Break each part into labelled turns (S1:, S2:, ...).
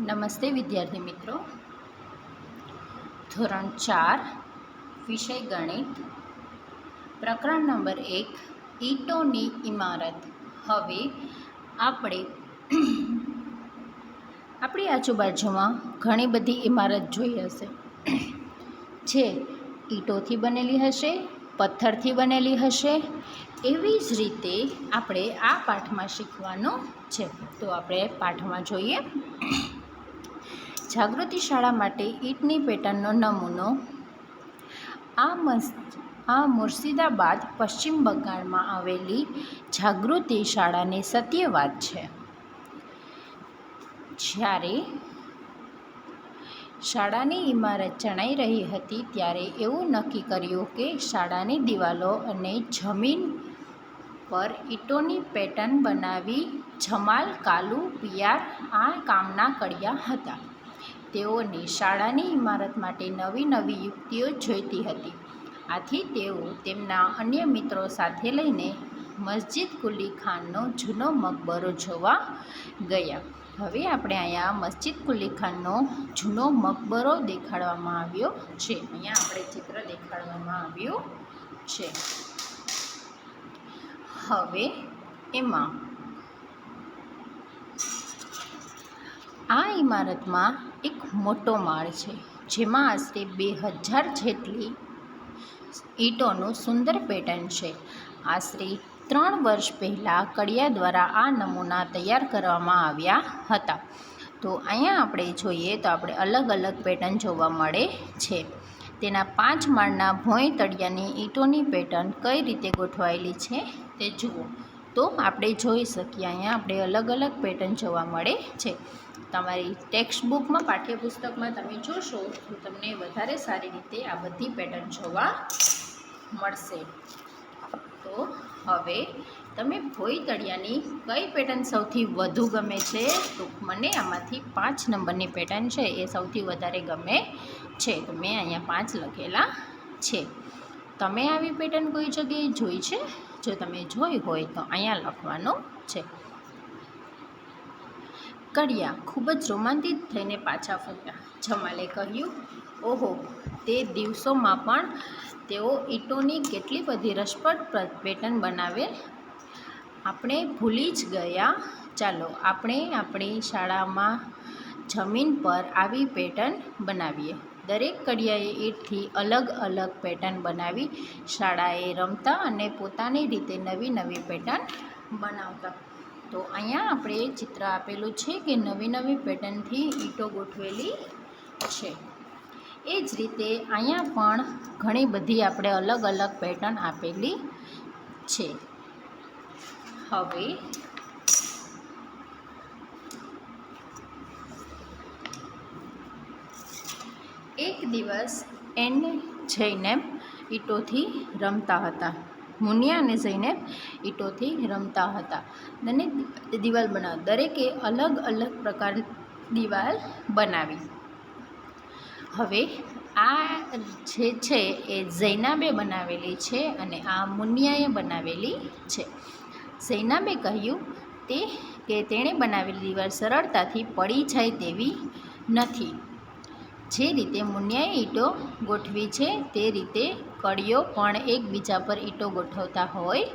S1: નમસ્તે વિદ્યાર્થી મિત્રો, ધોરણ 4 વિષય ગણિત, પ્રકરણ નંબર 1 ઈંટોની ઇમારત. હવે આપણે આપણી આજુબાજુમાં ઘણી બધી ઇમારત જોઈ હશે, જે ઈંટોથી બનેલી હશે, પથ્થરથી બનેલી હશે. એવી જ રીતે આપણે આ પાઠમાં શીખવાનું છે. તો આપણે પાઠમાં જોઈએ. જાગૃતિ શાળા માટે ઈંટની પેટર્નનો નમૂનો. આ મુર્શિદાબાદ, પશ્ચિમ બંગાળમાં આવેલી જાગૃતિ શાળાની સત્ય વાત છે. જ્યારે શાળાની ઇમારત ચણાઈ રહી હતી ત્યારે એવું નક્કી કર્યું કે શાળાની દિવાલો અને જમીન પર ઈંટોની પેટર્ન બનાવી. જમાલ, કાલુ, પિયાર આ કામના કડિયા હતા. તેઓને શાળાની ઇમારત માટે નવી નવી યુક્તિઓ જોઈતી હતી. આથી તેઓ તેમના અન્ય મિત્રો સાથે લઈને મસ્જિદ કુલી ખાનનો જૂનો મકબરો જોવા ગયા. હવે આપણે અહીંયા મસ્જિદ કુલી ખાનનો જૂનો મકબરો દેખાડવામાં આવ્યો છે. અહીંયા આપણે ચિત્ર દેખાડવામાં આવ્યું છે. હવે એમાં આ ઇમારતમાં એક મોટો માળ છે, જેમાં આશરે 2000 જેટલી ઈંટોનું સુંદર પેટર્ન છે. આશરે 3 વર્ષ પહેલાં કડિયા દ્વારા આ નમૂના તૈયાર કરવામાં આવ્યા હતા. તો અહીંયા આપણે જોઈએ તો આપણે અલગ અલગ પેટર્ન જોવા મળે છે. તેના 5 માળના ભોંય તળિયાની ઈંટોની પેટર્ન કઈ રીતે ગોઠવાયેલી છે તે જુઓ. તો આપણે જોઈ શકીએ, અહીંયા આપણે અલગ અલગ પેટર્ન જોવા મળે છે. તમારી ટેક્સ્ટ બુકમાં, પાઠ્યપુસ્તકમાં તમે જોશો તો તમને વધારે સારી રીતે આ બધી પેટર્ન જોવા મળશે. તો હવે તમે ભોંય તળિયાની કઈ પેટર્ન સૌથી વધુ ગમે છે? તો મને આમાંથી 5 નંબરની પેટર્ન છે એ સૌથી વધારે ગમે છે. તો મેં અહીંયા 5 લખેલા છે. તમે આવી પેટર્ન કોઈ જગ્યાએ જોઈ છે? જો તમે જોઈ હોય તો અહીંયા લખવાનું છે. કડિયા ખૂબ જ રોમાંચિત થઈને પાછા ફર્યા. જમાલે કહ્યું, ઓહો, તે દિવસોમાં પણ તેઓ ઈંટોની કેટલી બધી રસપ્રદ પેટર્ન બનાવે. આપણે ભૂલી જ ગયા. ચાલો આપણે આપણી શાળામાં જમીન પર આવી પેટર્ન બનાવીએ. દરેક કડિયાએ ઈંટથી અલગ અલગ પેટર્ન બનાવી શાળાએ રમતા અને પોતાની રીતે નવી નવી પેટર્ન બનાવતા. તો અહીંયા આપણે ચિત્ર આપેલું છે કે નવી નવી પેટર્નથી ઈંટો ગોઠવેલી છે. એ જ રીતે અહીંયા પણ ઘણી બધી આપણે અલગ અલગ પેટર્ન આપેલી છે. હવે એક દિવસ જૈનેબ ઈંટોથી રમતા હતા. મુનિયા અને જૈનેબ ઈંટોથી રમતા હતા અને દિવાલ બનાવી. દરેકે અલગ અલગ પ્રકારની દિવાલ બનાવી. હવે આ જે છે એ જૈનાબે બનાવેલી છે અને આ મુનિયાએ બનાવેલી છે. જૈનાબે કહ્યું કે તેણે બનાવેલી દિવાલ સરળતાથી પડી જાય તેવી નથી. જે રીતે મુનિયાએ ઈંટો ગોઠવી છે તે રીતે કડીઓ પણ એકબીજા પર ઈંટો ગોઠવતા હોય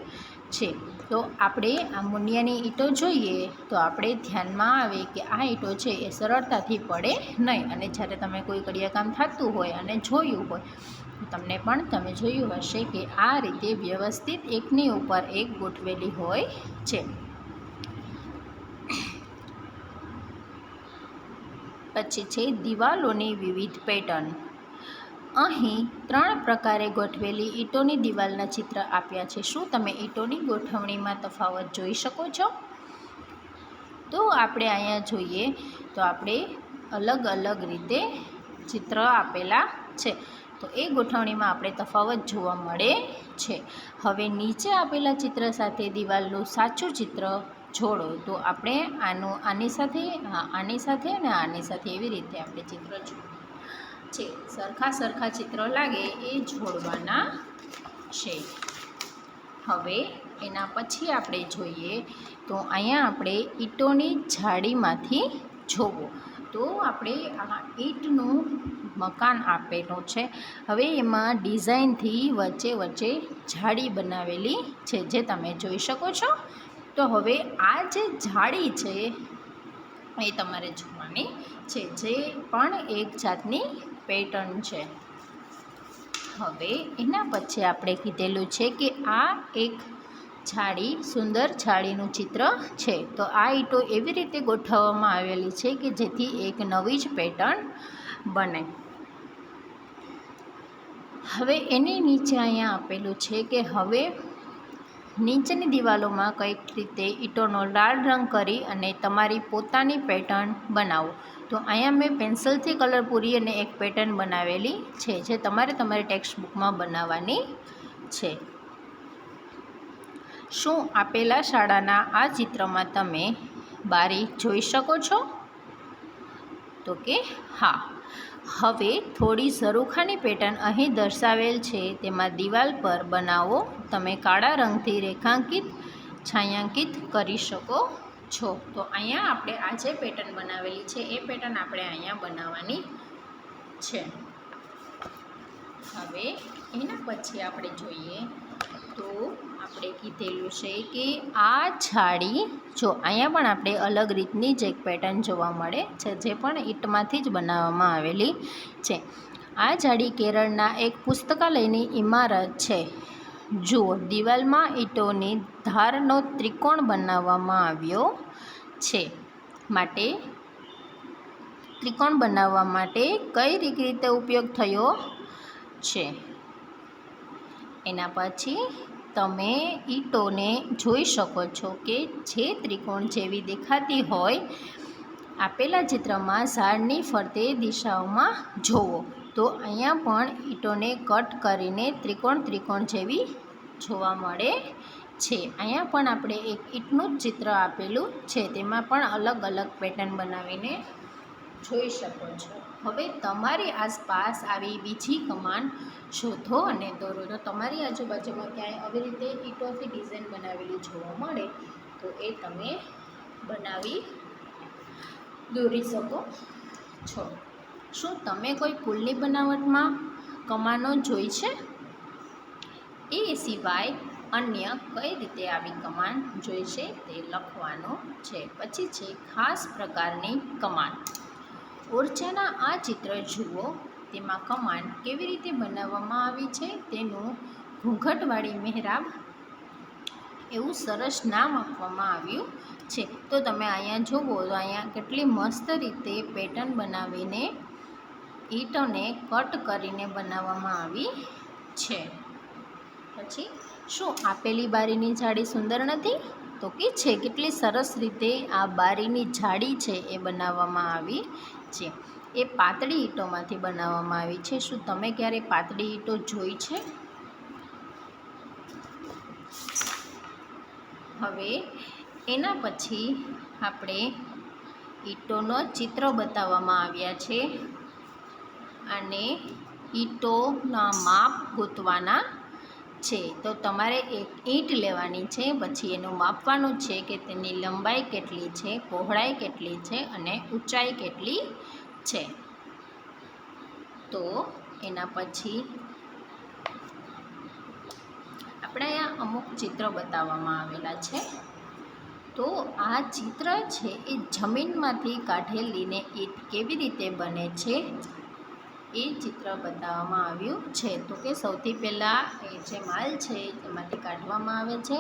S1: છે. તો આપણે આ મુનિયાની ઈંટો જોઈએ તો આપણે ધ્યાનમાં આવે કે આ ઈંટો છે એ સરળતાથી પડે નહીં. અને જ્યારે તમે કોઈ કડિયાકામ થતું હોય અને જોયું હોય તમને પણ તમે જોયું હશે કે આ રીતે વ્યવસ્થિત એકની ઉપર એક ગોઠવેલી હોય છે. પછી છે દિવાલોની વિવિધ પેટર્ન. અહીં 3 પ્રકારે ગોઠવેલી ઈંટોની દિવાલના ચિત્ર આપ્યા છે. શું તમે ઈંટોની ગોઠવણીમાં તફાવત જોઈ શકો છો? તો આપણે અહીંયા જોઈએ તો આપણે અલગ અલગ રીતે ચિત્ર આપેલા છે. તો એ ગોઠવણીમાં આપણે તફાવત જોવા મળે છે. હવે નીચે આપેલા ચિત્ર સાથે દિવાલનું સાચું ચિત્ર જોડો. તો આપણે આની સાથે અને આની સાથે એવી રીતે આપણે ચિત્ર છે સરખા ચિત્ર લાગે એ જોડવાના છે. હવે એના પછી આપણે જોઈએ તો અહીંયા આપણે ઈંટોની જાળીમાંથી જોવો. તો આપણે આ ઈંટનું મકાન આપેલું છે. હવે એમાં ડિઝાઇનથી વચ્ચે વચ્ચે જાળી બનાવેલી છે, જે તમે જોઈ શકો છો. તો હવે આ જે જાળી છે એ તમારે જોવાની છે, જે પણ એક જાતની પેટર્ન છે. હવે એના પછી આપણે કીધેલું છે કે આ એક જાળી, સુંદર જાળીનું ચિત્ર છે. તો આ ઈંટો એવી રીતે ગોઠવવામાં આવેલી છે કે જેથી એક નવી જ પેટર્ન બને. હવે એની નીચે અહીંયા આપેલું છે કે હવે નીચેની દિવાલોમાં કંઈક રીતે ઈંટોનો લાલ રંગ કરી અને તમારી પોતાની પેટર્ન બનાવો. તો અહીંયા મેં પેન્સિલથી કલર પૂરી અને એક પેટર્ન બનાવેલી છે, જે તમારે તમારી ટેક્સ્ટ બુકમાં બનાવવાની છે. શું આપેલા શાળાના આ ચિત્રમાં તમે બારી જોઈ શકો છો? તો કે હા. હવે થોડી ઝરૂખાની પેટર્ન અહીં દર્શાવેલ છે, તેમાં દિવાલ પર બનાવો. તમે કાળા રંગથી રેખાંકિત છાંયાંકિત કરી શકો છો. તો અહીંયા આપણે આ જે પેટર્ન બનાવેલી છે એ પેટર્ન આપણે અહીંયા બનાવવાની છે. હવે એના પછી આપણે જોઈએ તો આપણે કીધેલું છે કે આ જાળી, જો અહીંયા પણ આપણે અલગ રીતની જ એક પેટર્ન જોવા મળે છે, જે પણ ઈંટમાંથી જ બનાવવામાં આવેલી છે. આ જાળી કેરળના એક પુસ્તકાલયની ઇમારત છે. જુઓ, દિવાલમાં ઈંટોની ધારનો ત્રિકોણ બનાવવામાં આવ્યો છે. ત્રિકોણ બનાવવા માટે કઈ રીતે ઉપયોગ થયો છે. એના પછી તમે ઈંટોને જોઈ શકો છો કે જે ત્રિકોણ જેવી દેખાતી હોય. આપેલા ચિત્રમાં ઝાડની ફરતે દિશાઓમાં જોવો. તો અહીંયા પણ ઈંટોને કટ કરીને ત્રિકોણ જેવી જોવા મળે છે. અહીંયા પણ આપણે એક ઈંટનું જ ચિત્ર આપેલું છે, તેમાં પણ અલગ અલગ પેટર્ન બનાવીને જોઈ શકો છો. હવે તમારી આસપાસ આવી બીજી કમાન શોધો અને દોરો. તો તમારી આજુબાજુમાં ક્યાંય આવી રીતે ઈંટોથી ડિઝાઇન બનાવેલી જોવા મળે તો એ તમે બનાવી દોરી શકો છો. શું તમે કોઈ પુલની બનાવટમાં કમાનો જોઈ છે? એ સિવાય અન્ય કઈ રીતે આવી કમાન જોઈ છે તે લખવાનું છે. પછી છે ખાસ પ્રકારની કમાન. ઓરચાના આ ચિત્ર જુઓ. તેમાં કમાન કેવી રીતે બનાવવામાં આવી છે તેનું ઘૂંઘટવાળી મહેરાબ એવું સરસ નામ આપવામાં આવ્યું છે. તો તમે અહીંયા જુઓ તો અહીંયા કેટલી મસ્ત રીતે પેટર્ન બનાવીને ઈંટોને કટ કરીને બનાવવામાં આવી છે. પછી શું આપેલી બારીની જાળી સુંદર નથી? તો કે છે. કેટલી સરસ રીતે આ બારીની જાળી છે એ બનાવવામાં આવી છે. એ પાતળી ઈંટોમાંથી બનાવવામાં આવી છે. શું તમે ક્યારે પાતળી ઈંટો જોઈ છે? હવે એના પછી આપણે ઈંટોનો ચિત્ર બતાવવામાં આવ્યા છે અને ઈંટોના માપ ગોતવાના છે. તો તમારે એક ઈંટ લેવાની છે, પછી એનું માપવાનું છે કે તેની લંબાઈ કેટલી છે, પહોળાઈ કેટલી છે અને ઊંચાઈ કેટલી છે. તો એના પછી આપણે અહીંયા અમુક ચિત્ર બતાવવામાં આવેલા છે. તો આ ચિત્ર છે એ જમીનમાંથી કાઢેલીને ઈંટ કેવી રીતે બને છે એ ચિત્ર બતાવવામાં આવ્યું છે. તો કે સૌથી પહેલાં એ જે માલ છે તેમાંથી કાઢવામાં આવે છે,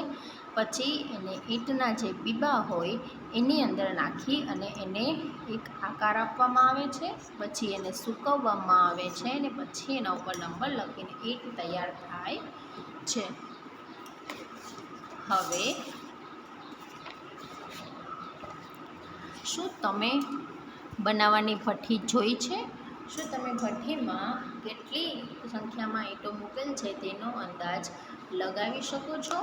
S1: પછી એને ઈંટના જે બીબા હોય એની અંદર નાખી અને એને એક આકાર આપવામાં આવે છે. પછી એને સૂકવવામાં આવે છે અને પછી એના ઉપર નંબર લખીને ઈંટ તૈયાર થાય છે. હવે શું તમે બનાવવાની ભઠ્ઠી જોઈ છે? શું તમે ભઠ્ઠીમાં કેટલી સંખ્યામાં ઈંટો મૂકેલ છે તેનો અંદાજ લગાવી શકો છો?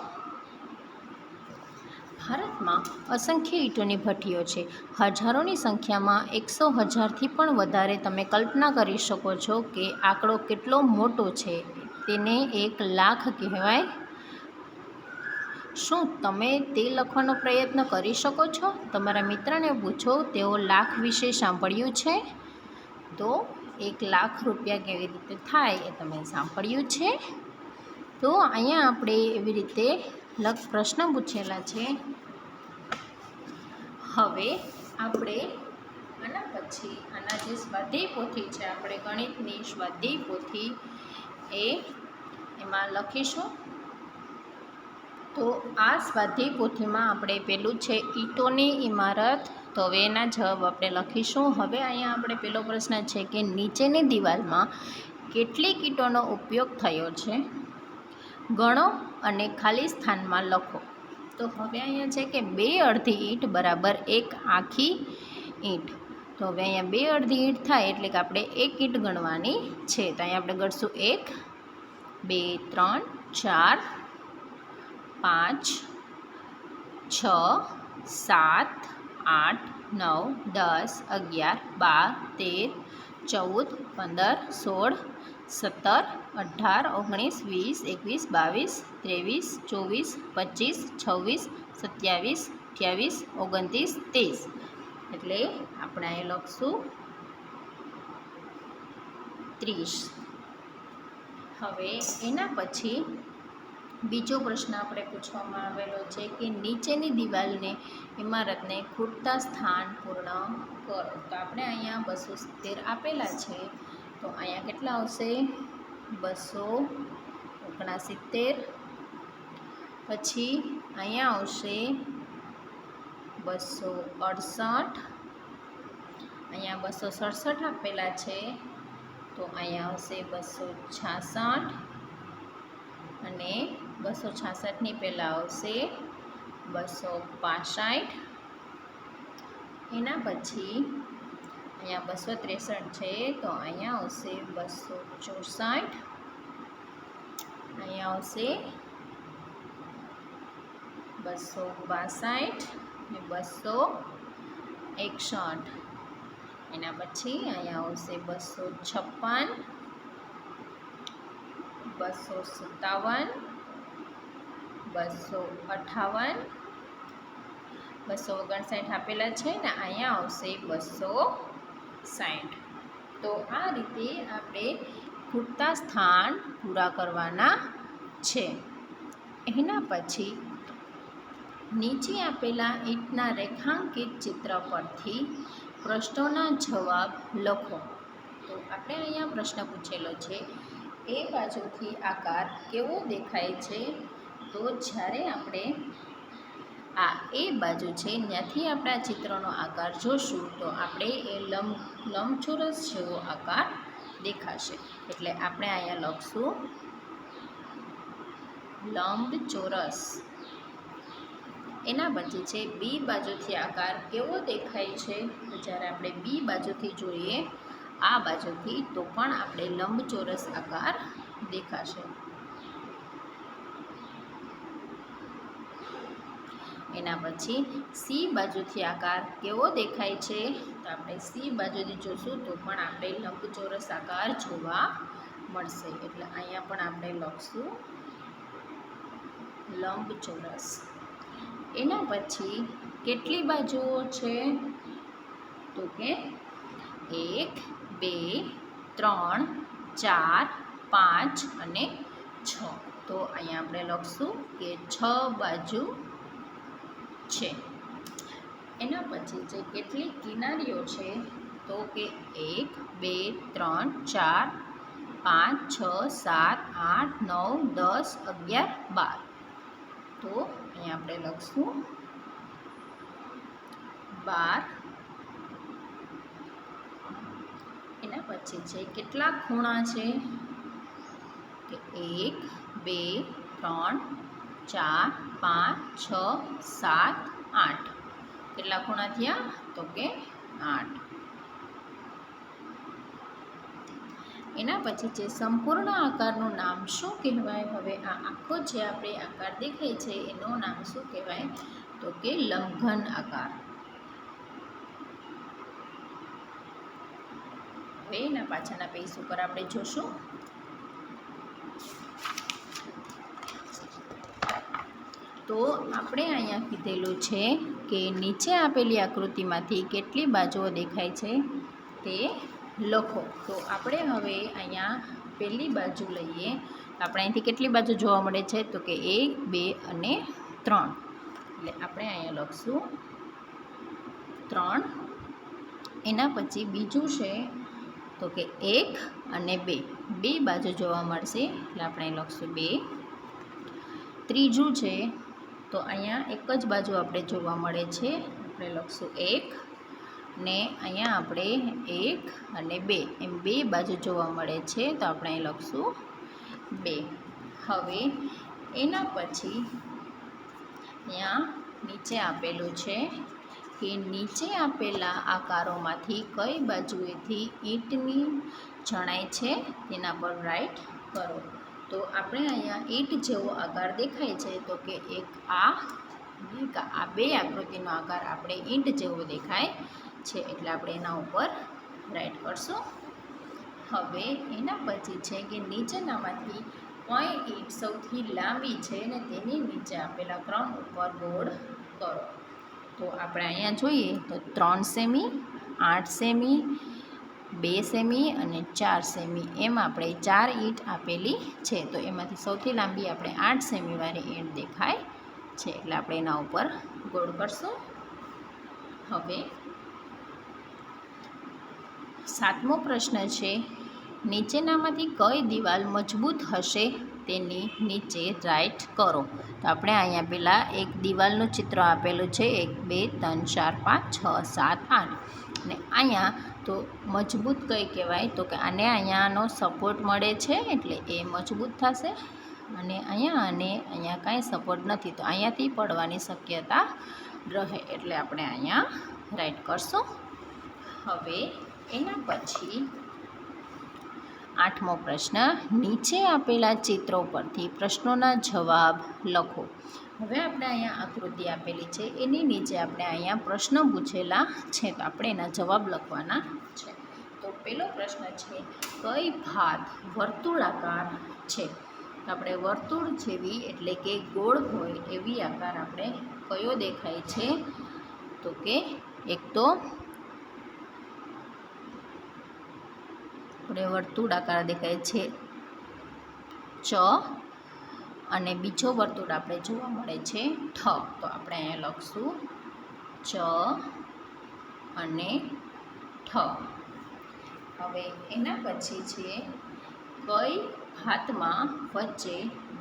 S1: ભારતમાં અસંખ્ય ઈંટોની ભઠ્ઠીઓ છે. હજારોની સંખ્યામાં 100,000થી પણ વધારે. તમે કલ્પના કરી શકો છો કે આંકડો કેટલો મોટો છે. તેને 1 લાખ કહેવાય શું તમે તે લખવાનો પ્રયત્ન કરી શકો છો? તમારા મિત્રને પૂછો, તેઓ લાખ વિશે સાંભળ્યું છે? તો 1 લાખ રૂપિયા કેવી રીતે થાય એ તમે સાંભળ્યું છે? તો અહીંયા આપણે એવી રીતે પ્રશ્ન પૂછેલા છે. હવે આપણે આના પછી આના જે સ્વાધ્યાય પોથી છે, આપણે ગણિતની સ્વાધ્યાય પોથી એમાં લખીશું. તો આ સ્વાધ્યાય પોથીમાં આપણે પેલું છે ઈંટોની ઇમારત. તો હવે એના જવાબ આપણે લખીશું. હવે અહીંયા આપણે પેલો પ્રશ્ન છે કે નીચેની દિવાલમાં કેટલી ઈંટોનો ઉપયોગ થયો છે? ગણો અને ખાલી સ્થાનમાં લખો. તો હવે અહીંયા છે કે 2 અડધી ઈંટ બરાબર 1 આખી ઈંટ. તો હવે અહીંયા 2 અડધી ઈંટ થાય એટલે કે આપણે 1 ઈંટ ગણવાની છે. તો અહીંયા આપણે ગણશું 1 2 3 4 5 6 7 8 9 10 11 12 13 14 15 16 17 18 20 21 22 23 24 25 26 27 28 29 30. એટલે આપણે અહીં લખશું 30. હવે એના પછી બીજો પ્રશ્ન આપણે પૂછવામાં આવેલો છે કે નીચેની દિવાલને ઇમારતને ખૂટતા સ્થાન પૂર્ણ કરો. તો આપણે અહીંયા 270 આપેલા છે. તો અહીંયા કેટલા આવશે? 269. પછી અહીંયા આવશે 268. અહીંયા 267 આપેલા છે. તો અહીંયા આવશે 266 અને 266ની પહેલાં આવશે 265. એના પછી અહીંયા 263 છે. તો અહીંયા આવશે 264. અહીંયા આવશે 262 ને 261. એના પછી અહીંયા આવશે 256 257 258 259 આપેલા છે ને અહીંયા આવશે 260. તો આ રીતે આપણે ખૂટતા સ્થાન પૂરા કરવાના છે. એના પછી નીચે આપેલા ઈંટના રેખાંકિત ચિત્ર પરથી પ્રશ્નોના જવાબ લખો. તો આપણે અહીંયા પ્રશ્ન પૂછેલો છે, એ બાજુથી આકાર કેવો દેખાય છે? તો જ્યારે આપણે આ એ બાજુ છે ત્યાંથી આપણા ચિત્રનો આકાર જોશું તો આપણે એ લંબચોરસ જેવો આકાર દેખાશે. એટલે આપણે અહીંયા લખશું લંબચોરસ. એના પછી છે બી બાજુથી આકાર કેવો દેખાય છે? તો જ્યારે આપણે બી બાજુથી જોઈએ આ બાજુથી તો પણ આપણે લંબચોરસ આકાર દેખાશે. એના પછી સી બાજુથી આકાર કેવો દેખાય છે? તો આપણે સી બાજુથી જોશું તો પણ આપણે લંબચોરસ આકાર જોવા મળશે. એટલે અહીંયા પણ આપણે લખશું લંબચોરસ. એના પછી કેટલી બાજુઓ છે? તો કે 1 2 3 4 5 અને 6. તો અહીંયા આપણે લખશું કે 6 બાજુ છે. એના પછી જે કેટલી કિનારીઓ છે? તો કે 1 2 3 4 5 6 7 8 9 10 11 12. તો અહીંયા આપણે લખશું 12. એના પછી છે કેટલા ખૂણા છે? કે 1 2 3 4 5 6 7 8. કેટલા ખૂણા થયા? તો કે 8. એના પછી છે સંપૂર્ણ આકારનું નામ શું કહેવાય? હવે આ આખો જે આપણે આકાર દેખાય છે એનું નામ શું કહેવાય? તો કે લંબઘન આકાર. હવે એના પાછળના પેજ ઉપર આપણે જોશું. તો તો આપણે અહીંયા કીધેલું છે કે નીચે આપેલી આકૃતિમાંથી કેટલી બાજુઓ દેખાય છે તે લખો. તો આપણે હવે અહીંયા પહેલી બાજુ લઈએ. આપણે અહીંથી કેટલી બાજુ જોવા મળે છે તો કે 1, 2 અને 3. એટલે આપણે અહીંયા લખશું 3. એના પછી બીજું છે તો કે 1 અને 2, બે બાજુ જોવા મળશે એટલે આપણે લખશું 2. ત્રીજું છે તો અહીંયા એક જ બાજુ આપણે જોવા મળે છે, આપણે લખશું 1. ને અહીંયા આપણે 1 અને 2 એમ બે બાજુ જોવા મળે છે તો આપણે અહીં લખશું 2. હવે એના પછી અહીંયા નીચે આપેલું છે કે નીચે આપેલા આકારોમાંથી કઈ બાજુએથી ઈંટની જણાય છે તેના પર રાઈટ કરો. તો આપણે અહીંયા ઈંટ જેવો આકાર દેખાય છે તો કે એક આ બે આકૃતિનો આકાર આપણે ઈંટ જેવો દેખાય છે એટલે આપણે એના ઉપર રાઈટ કરશું. હવે એના પછી છે કે નીચેનામાંથી કઈ ઈંટ સૌથી લાંબી છે ને તેની નીચે આપેલા ક્રમ ઉપર ગોળ કરો. તો આપણે અહીંયા જોઈએ તો 3 સેમી, 8 સેમી, 2 સેમી અને 4 સેમી એમ આપણે 4 ઈંટ આપેલી છે. તો એમાંથી સૌથી લાંબી આપણે 8 સેમીવાળી ઈંટ દેખાય છે એટલે આપણે એના ઉપર ગોળ કરશું. હવે 7મો પ્રશ્ન છે નીચેનામાંથી કઈ દિવાલ મજબૂત હશે તેની નીચે રાઈટ કરો. તો આપણે અહીંયા પહેલાં એક દિવાલનું ચિત્ર આપેલું છે 1, 2, 3, 4, 5, 6, 7, 8 ને અહીંયા તો મજબૂત કઈ કહેવાય તો કે આને અહીંયાનો સપોર્ટ મળે છે એટલે એ મજબૂત થશે અને અહીંયા કાંઈ સપોર્ટ નથી તો અહીંયાથી પડવાની શક્યતા રહે એટલે આપણે અહીંયા રાઈટ કરશું. હવે એના પછી 8મો પ્રશ્ન નીચે આપેલા ચિત્રો પરથી પ્રશ્નોના જવાબ લખો. હવે આપણે અહીંયા આકૃતિ આપેલી છે એની નીચે આપણે અહીંયા પ્રશ્ન પૂછેલા છે તો આપણે એના જવાબ લખવાના છે. તો પહેલો પ્રશ્ન છે કઈ ભાત વર્તુળાકાર છે. તો આપણે વર્તુળ જેવી એટલે કે ગોળ હોય એવી આકાર આપણે કયો દેખાય છે તો કે એક તો આપણે વર્તુળાકાર દેખાય છે ચ અને બીજો વર્તુળ આપણે જોવા મળે છે ઠ. તો આપણે અહીંયા લખશું ચ અને ઠ. હવે એના પછી છે કઈ ભાતમાં વચ્ચે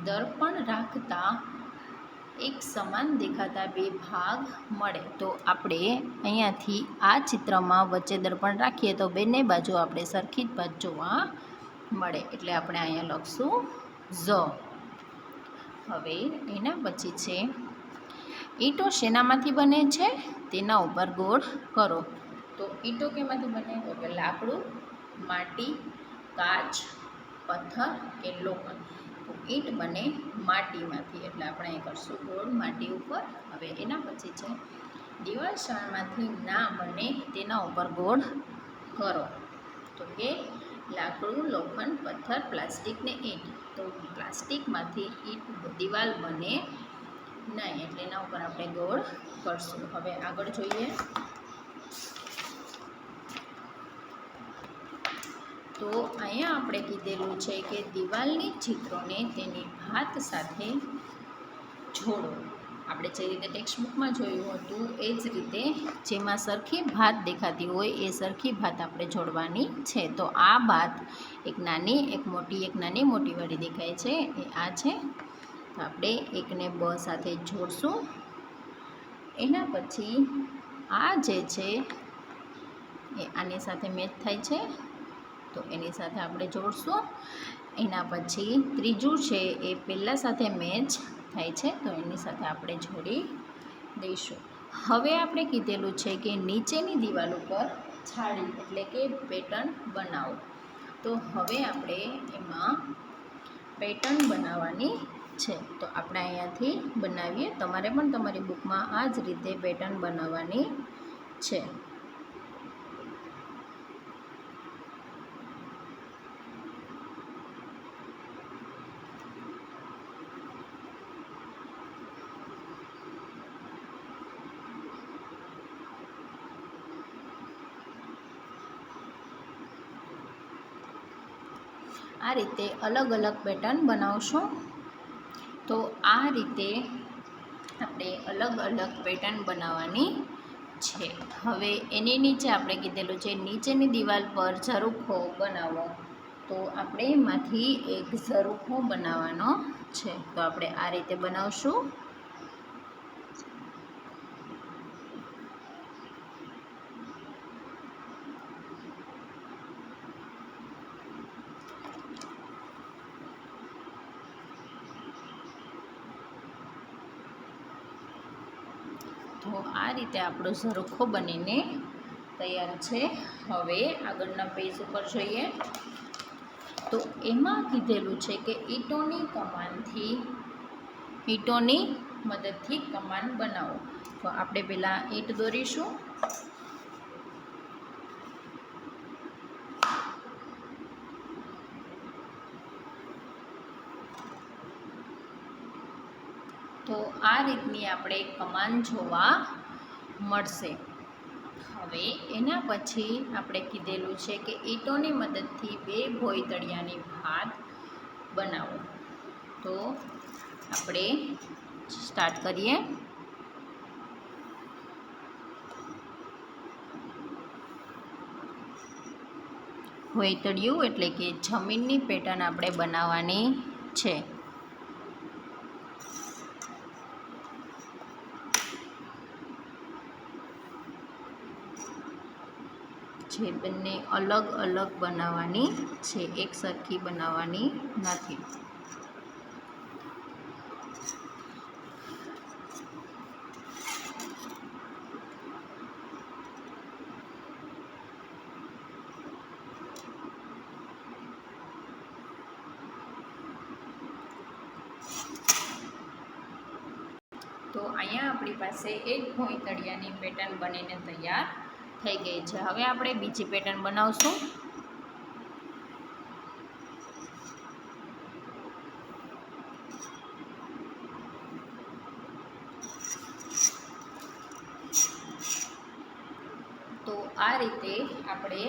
S1: દર્પણ રાખતા એક સમાન દેખાતા બે ભાગ મળે. તો આપણે અહીંયાથી આ ચિત્રમાં વચ્ચે દર્પણ રાખીએ તો બંને બાજુ આપણે સરખી જ ભાત જોવા મળે એટલે આપણે અહીંયા લખશું ઝ. હવે એના પછી છે ઈંટો શેનામાંથી બને છે તેના ઉપર ગોળ કરો. તો ઈંટો કેમાંથી બને તો કે લાકડું, માટી, કાચ, પથ્થર કે લોખંડ. તો ઈંટ બને માટીમાંથી એટલે આપણે અહીં કરશું ગોળ માટી ઉપર. હવે એના પછી છે દિવાલ શાળમાંથી ના બને તેના ઉપર ગોળ કરો. તો કે લાકડું, લોખંડ, પથ્થર, પ્લાસ્ટિક ને ઈંટ. તો પ્લાસ્ટિકમાંથી ઈંટ દિવાલ બને નહીં એટલે એના ઉપર આપણે ગોળ કરશું. હવે આગળ જોઈએ તો અહીંયા આપણે કીધેલું છે કે દિવાલની ચિત્રોને તેની ભાત સાથે જોડો. આપણે જે રીતે ટેક્સ્ટબુકમાં જોયું હતું એ જ રીતે જેમાં સરખી ભાત દેખાતી હોય એ સરખી ભાત આપણે જોડવાની છે. તો આ ભાત એક નાની એક મોટી એક નાની મોટી વાળી દેખાય છે એ આ છે તો આપણે એકને બ સાથે જોડશું. એના પછી આ જે છે એ આની સાથે મેચ થાય છે તો એની સાથે આપણે જોડશું. એના પછી ત્રીજું છે એ પહેલાં સાથે મેચ થાય છે તો એની સાથે આપણે જોડી દઈશું. હવે આપણે કીધેલું છે કે નીચેની દિવાલ ઉપર છાડી એટલે કે પેટર્ન બનાવો. તો હવે આપણે એમાં પેટર્ન બનાવવાની છે તો આપણે અહીંયાથી બનાવીએ. તમારે પણ તમારી બુકમાં આ જ રીતે પેટર્ન બનાવવાની છે. આ રીતે અલગ અલગ પેટર્ન બનાવશું. તો આ રીતે આપણે અલગ અલગ પેટર્ન બનાવવાની છે. હવે એની નીચે આપણે કીધેલું છે નીચેની દિવાલ પર ઝરૂખો બનાવો. તો આપણે એમાંથી એક ઝરૂખો બનાવવાનો છે. તો આપણે આ રીતે બનાવશું. તો આ રીતે આપણો ઝરૂખો બનીને તૈયાર છે. હવે આગળના પેજ ઉપર જોઈએ તો એમાં કીધેલું છે કે ઈંટોની મદદથી કમાન બનાવો. તો આપણે પહેલાં ઈંટ દોરીશું. તો આ રીતની આપણે કમાન જોવા મળશે. હવે એના પછી આપણે કીધેલું છે કે ઈંટોની મદદથી 2 ભોંયતળિયાની ભાત બનાવો. તો આપણે સ્ટાર્ટ કરીએ. ભોંયતળિયું એટલે કે જમીનની પેટર્ન આપણે બનાવવાની છે. જે બંને અલગ અલગ બનાવવાની છે, એક સરખી બનાવવાની નથી. તો અહીંયા આપણી પાસે એક ભોંયતળિયાની પેટર્ન બનીને તૈયાર થઈ ગઈ છે. હવે આપણે બીજી પેટર્ન બનાવશું. તો આ રીતે આપણે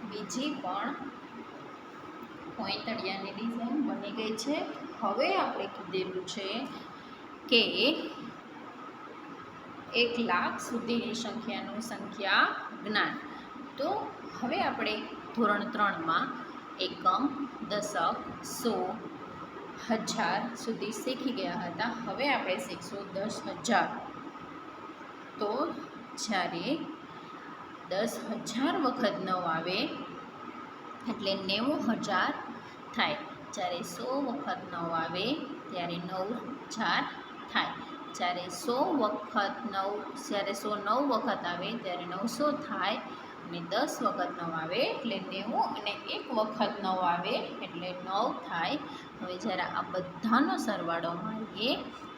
S1: બીજી પણ ભોંયતળિયાની ડિઝાઇન બની ગઈ છે. હવે આપણે કીધેલું છે કે 1 લાખ સુધીની સંખ્યાનું સંખ્યા જ્ઞાન. તો હવે આપણે ધોરણ 3માં એકમ, દશક, સો, હજાર સુધી શીખી ગયા હતા. હવે આપણે શીખશું 10,000. તો જ્યારે 10,000 વખત 9 આવે એટલે 90,000 થાય. જ્યારે 100 વખત 9 આવે ત્યારે 9,000 થાય. જ્યારે 100 વખત 9 વખત આવે ત્યારે 900 થાય. અને 10 વખત 9 આવે એટલે 90 અને 1 વખત 9 આવે એટલે 9 થાય. હવે જ્યારે આ બધાનો સરવાળો મારીએ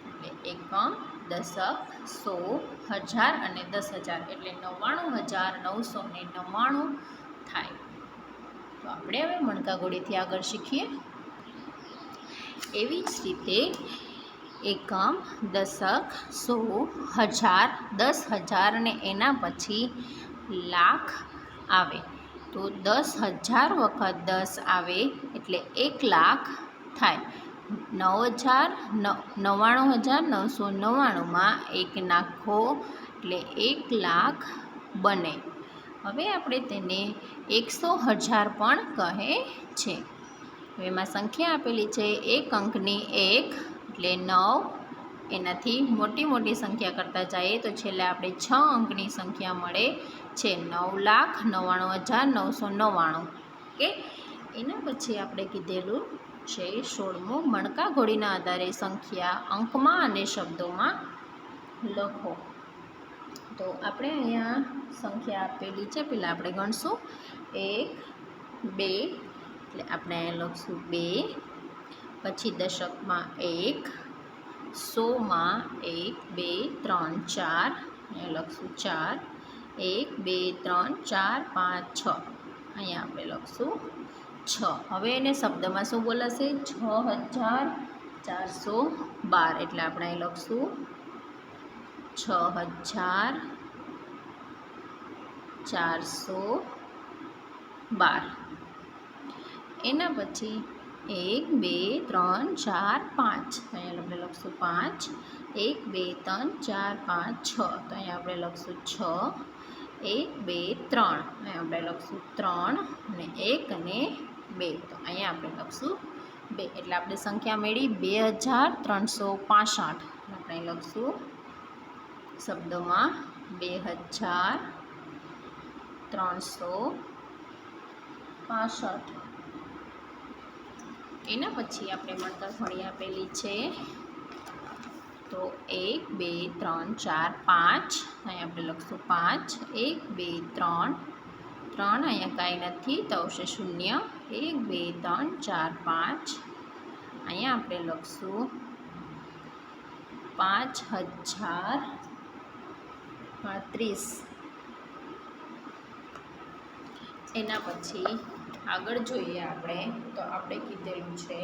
S1: એટલે એકમ, દશક, 100, 1000 અને 10,000 એટલે 99,999 થાય. તો આપણે હવે મણકા ઘોડીથી આગળ શીખીએ. એવી જ રીતે એકમ, દશક, 100, 1000, 10,000 અને એના પછી લાખ આવે. તો 10,000 વખત 10 આવે એટલે 1 લાખ થાય. 99,999માં 1 નાખો એટલે 1 લાખ બને. હવે આપણે તેને 100,000 પણ કહે છે. એમાં સંખ્યા આપેલી છે 1 અંકની 1 એટલે 9. એનાથી મોટી મોટી સંખ્યા કરતા જઈએ તો છેલ્લે આપણે 6 અંકની સંખ્યા મળે છે 9,99,999. કે એના પછી આપણે કીધેલું છે 16મો મણકા ઘોડીના આધારે સંખ્યા અંકમાં અને શબ્દોમાં લખો. તો આપણે અહીંયા સંખ્યા આપેલી છે. પહેલાં આપણે ગણશું 1, 2 એટલે આપણે અહીંયા લખશું 2. પછી દશકમાં 1, 100માં 1, 2, 3, 4 અહીંયા લખશું 4. 1, 2, 3, 4, 5, 6 અહીંયા આપણે લખશું 6. હવે એને શબ્દમાં શું બોલાશે? 6,412 એટલે આપણે અહીં લખશું 6,412. એના પછી 1 2 3 4 5 તો અહીંયા આપણે લખશું 5. 1 2 3 4 5 6 તો અહીંયા આપણે લખશું 6. 1 2 3 અહીંયા આપણે લખશું 3 અને 1 અને 2 તો અહીંયા આપણે લખશું 2. એટલે આપણે સંખ્યા મેળવી 2365. આપણે લખશું શબ્દોમાં 2365. એના પછી આપણે મણકા ઘડી આપેલી છે તો 1 2 3 4 5 અહીંયા આપણે લખશું 5. 1 2 3 3 અહીંયા કાંઈ નથી તો આવશે 0. 1 2 3 4 5 અહીંયા આપણે લખશું 5035. એના પછી આગળ જોઈએ આપણે તો આપણે કીધેલું છે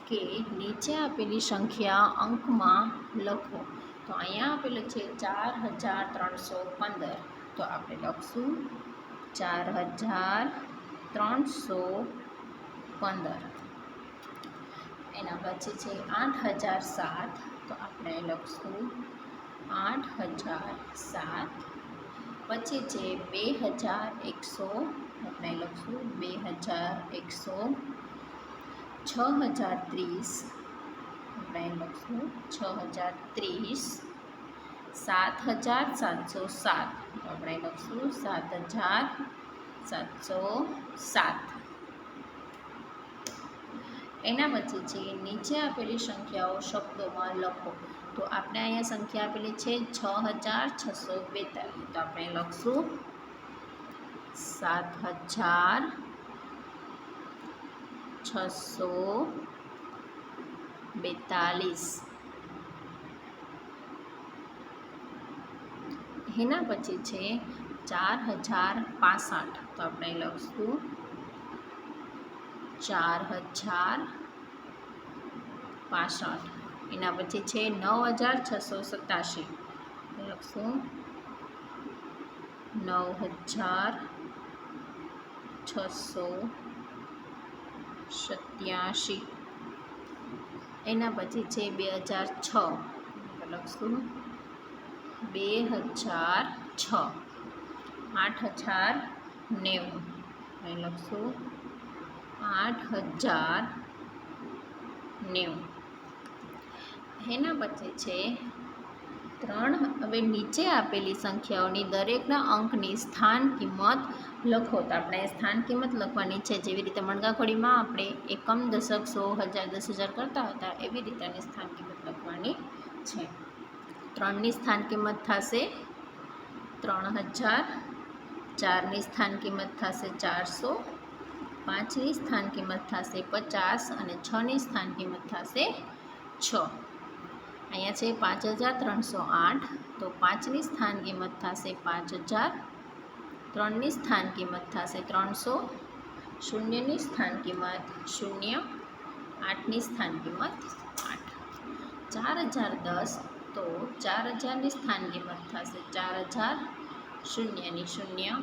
S1: કે નીચે આપેલી સંખ્યા અંકમાં લખો. તો અહીંયા આપેલું છે 4315. તો આપણે લખશું 4315. એના પછી છે 8007. તો આપણે લખશું 8007. પછી છે 2100. આપણે લખશું 2100. 6030. આપણે લખશું 6030. 7707. આપણે લખશું 7707. એના પછી છે નીચે આપેલી સંખ્યાઓ શબ્દોમાં લખો. તો આપણે અહીંયા સંખ્યા આપેલી છે 6642. તો આપણે લખશું 7642. એના પછી છે 4065. તો આપણે લખશું 4065. એના પછી છે 9687. લખશું 9687. એના પછી છે 2006. લખશું 2006. 8090. અહીં લખશું 8090. એના પછી છે 3. હવે નીચે આપેલી સંખ્યાઓની દરેકના અંકની સ્થાન કિંમત લખો. તો આપણે સ્થાન કિંમત લખવાની છે. જેવી રીતે મણકાખોડીમાં આપણે એકમ, દશક, 100, 1000, 10,000 કરતા હતા એવી રીતે આની સ્થાન કિંમત લખવાની છે. 3ની સ્થાન કિંમત થશે 3000. 4ની સ્થાન કિંમત થશે 400. 5ની સ્થાન કિંમત થશે 50 અને 6ની સ્થાન કિંમત થશે 6. અહીંયા છે 5308. તો 5ની સ્થાન કિંમત થશે 5000. 3ની સ્થાન કિંમત થશે 300. 0ની સ્થાન કિંમત 0. 8ની સ્થાન કિંમત 8. 4010. તો 4000ની સ્થાન કિંમત થશે 4000. 0ની 0.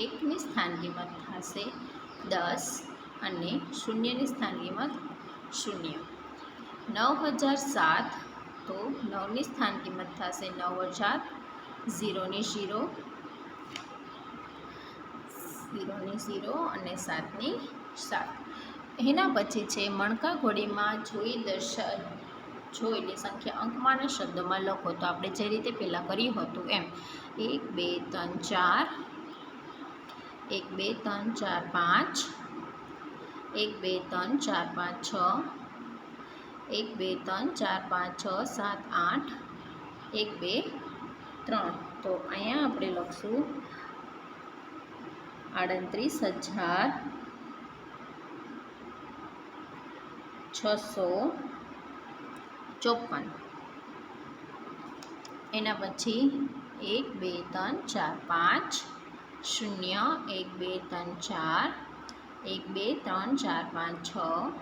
S1: 1ની સ્થાન કિંમત થશે 10 અને 0ની સ્થાન કિંમત 0. 9007. તો 9ની સ્થાન કિંમત થશે 9000. 0ની 0. 0ની 0 અને 7ની 7. એના પછી છે મણકાઘોડીમાં જોયેલી સંખ્યા અંકમાના શબ્દોમાં લખો. તો આપણે જે રીતે પહેલાં કર્યું હતું એમ 1 2 3 4. 1 2 3 4 5. 1 2 3 4 5 6. 1 2 3 4 5 6 7 8. 1 2 3. તો અહીંયા આપણે લખશું 38,654. એના પછી 1 2 3 4 5. 0 1 2 3 4. 1 2 3 4 5 6.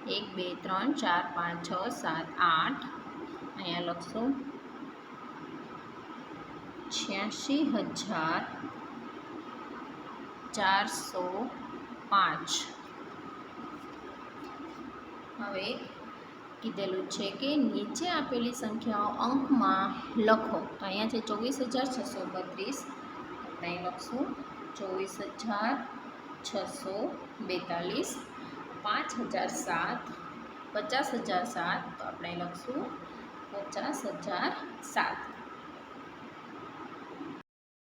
S1: 1 2 3 4 5 6 7 8. અહીંયા લખશું 86,405. હવે કીધેલું છે કે નીચે આપેલી સંખ્યાઓ અંકમાં લખો. તો અહીંયા છે 24,632. આપણે અહીં લખશું 24,642. 5,007, 50,007. તો આપણે અહીં લખશું 50,007.